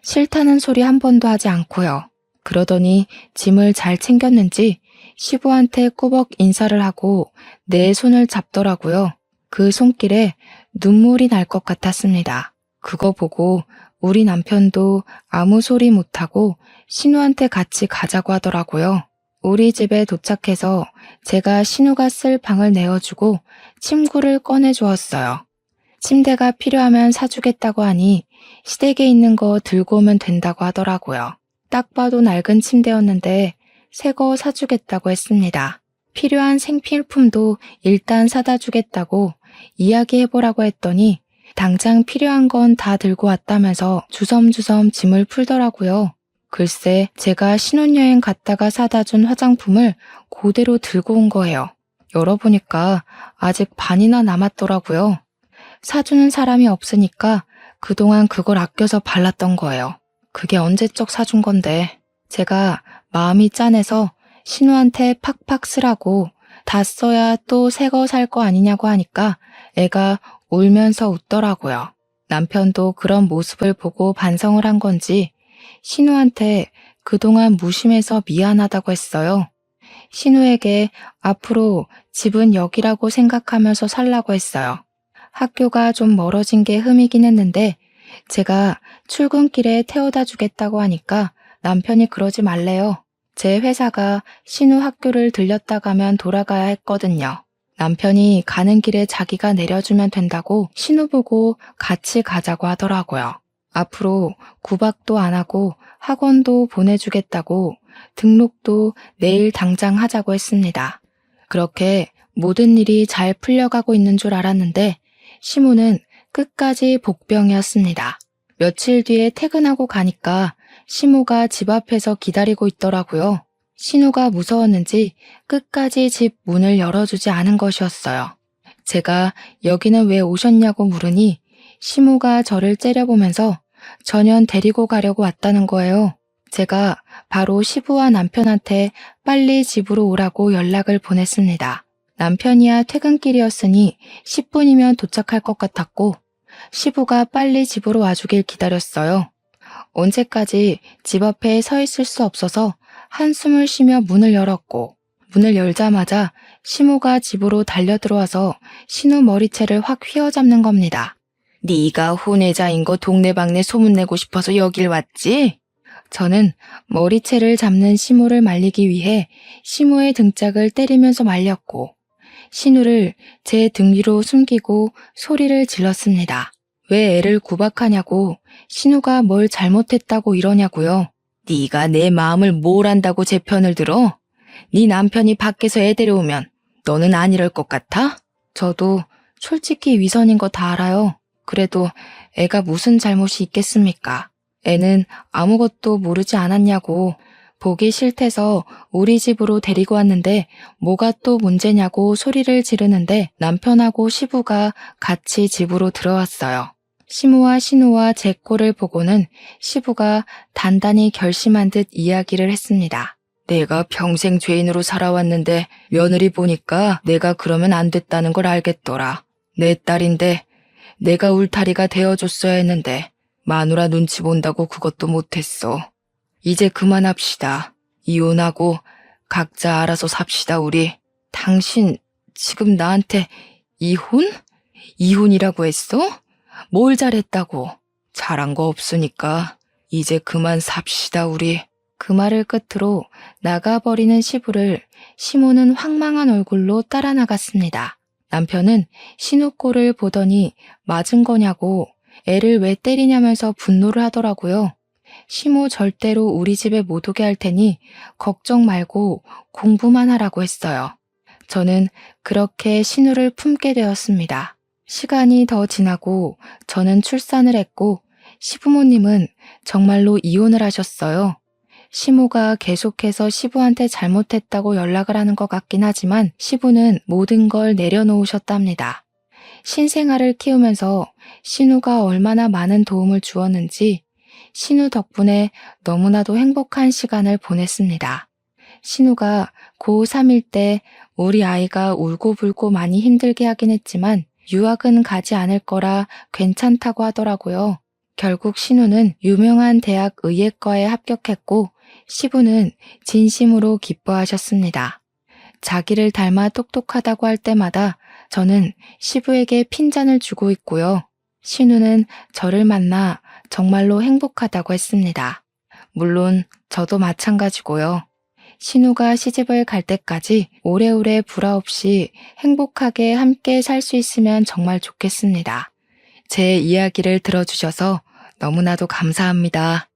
싫다는 소리 한 번도 하지 않고요. 그러더니 짐을 잘 챙겼는지 시부한테 꾸벅 인사를 하고 내 손을 잡더라고요. 그 손길에 눈물이 날 것 같았습니다. 그거 보고 우리 남편도 아무 소리 못하고 신우한테 같이 가자고 하더라고요. 우리 집에 도착해서 제가 신우가 쓸 방을 내어주고 침구를 꺼내주었어요. 침대가 필요하면 사주겠다고 하니 시댁에 있는 거 들고 오면 된다고 하더라고요. 딱 봐도 낡은 침대였는데 새 거 사주겠다고 했습니다. 필요한 생필품도 일단 사다 주겠다고 이야기해보라고 했더니 당장 필요한 건 다 들고 왔다면서 주섬주섬 짐을 풀더라고요. 글쎄 제가 신혼여행 갔다가 사다 준 화장품을 그대로 들고 온 거예요. 열어보니까 아직 반이나 남았더라고요. 사주는 사람이 없으니까 그동안 그걸 아껴서 발랐던 거예요. 그게 언제적 사준 건데 제가 마음이 짠해서 신우한테 팍팍 쓰라고 다 써야 또 새 거 살 거 아니냐고 하니까 애가 울면서 웃더라고요. 남편도 그런 모습을 보고 반성을 한 건지 신우한테 그동안 무심해서 미안하다고 했어요. 신우에게 앞으로 집은 여기라고 생각하면서 살라고 했어요. 학교가 좀 멀어진 게 흠이긴 했는데 제가 출근길에 태워다 주겠다고 하니까 남편이 그러지 말래요. 제 회사가 신우 학교를 들렸다 가면 돌아가야 했거든요. 남편이 가는 길에 자기가 내려주면 된다고 신우 보고 같이 가자고 하더라고요. 앞으로 구박도 안 하고 학원도 보내주겠다고 등록도 내일 당장 하자고 했습니다. 그렇게 모든 일이 잘 풀려가고 있는 줄 알았는데 시모는 끝까지 복병이었습니다. 며칠 뒤에 퇴근하고 가니까 시모가 집 앞에서 기다리고 있더라고요. 신우가 무서웠는지 끝까지 집 문을 열어주지 않은 것이었어요. 제가 여기는 왜 오셨냐고 물으니 시모가 저를 째려보면서 전현 데리고 가려고 왔다는 거예요. 제가 바로 시부와 남편한테 빨리 집으로 오라고 연락을 보냈습니다. 남편이야 퇴근길이었으니 10분이면 도착할 것 같았고 시부가 빨리 집으로 와주길 기다렸어요. 언제까지 집 앞에 서 있을 수 없어서 한숨을 쉬며 문을 열었고 문을 열자마자 시모가 집으로 달려들어와서 신우 머리채를 확 휘어잡는 겁니다. 네가 혼외자인 거 동네방네 소문내고 싶어서 여길 왔지? 저는 머리채를 잡는 시모를 말리기 위해 시모의 등짝을 때리면서 말렸고 신우를 제 등 위로 숨기고 소리를 질렀습니다. 왜 애를 구박하냐고, 신우가 뭘 잘못했다고 이러냐고요. 네가 내 마음을 뭘 안다고 제 편을 들어? 네 남편이 밖에서 애 데려오면 너는 안 이럴 것 같아? 저도 솔직히 위선인 거 다 알아요. 그래도 애가 무슨 잘못이 있겠습니까? 애는 아무것도 모르지 않았냐고. 보기 싫대서 우리 집으로 데리고 왔는데 뭐가 또 문제냐고 소리를 지르는데 남편하고 시부가 같이 집으로 들어왔어요. 시모와 신우와 제 꼴을 보고는 시부가 단단히 결심한 듯 이야기를 했습니다. 내가 평생 죄인으로 살아왔는데 며느리 보니까 내가 그러면 안 됐다는 걸 알겠더라. 내 딸인데 내가 울타리가 되어줬어야 했는데 마누라 눈치 본다고 그것도 못했어. 이제 그만합시다. 이혼하고 각자 알아서 삽시다 우리. 당신 지금 나한테 이혼? 이혼이라고 했어? 뭘 잘했다고? 잘한 거 없으니까 이제 그만 삽시다 우리. 그 말을 끝으로 나가버리는 시부를 시모는 황망한 얼굴로 따라 나갔습니다. 남편은 신우 꼴을 보더니 맞은 거냐고 애를 왜 때리냐면서 분노를 하더라고요. 시모 절대로 우리 집에 못 오게 할 테니 걱정 말고 공부만 하라고 했어요. 저는 그렇게 신우를 품게 되었습니다. 시간이 더 지나고 저는 출산을 했고 시부모님은 정말로 이혼을 하셨어요. 시모가 계속해서 시부한테 잘못했다고 연락을 하는 것 같긴 하지만 시부는 모든 걸 내려놓으셨답니다. 신생아를 키우면서 신우가 얼마나 많은 도움을 주었는지 신우 덕분에 너무나도 행복한 시간을 보냈습니다. 신우가 고 3일 때 우리 아이가 울고불고 많이 힘들게 하긴 했지만 유학은 가지 않을 거라 괜찮다고 하더라고요. 결국 신우는 유명한 대학 의예과에 합격했고 시부는 진심으로 기뻐하셨습니다. 자기를 닮아 똑똑하다고 할 때마다 저는 시부에게 핀잔을 주고 있고요. 신우는 저를 만나 정말로 행복하다고 했습니다. 물론 저도 마찬가지고요. 신우가 시집을 갈 때까지 오래오래 불화 없이 행복하게 함께 살 수 있으면 정말 좋겠습니다. 제 이야기를 들어주셔서 너무나도 감사합니다.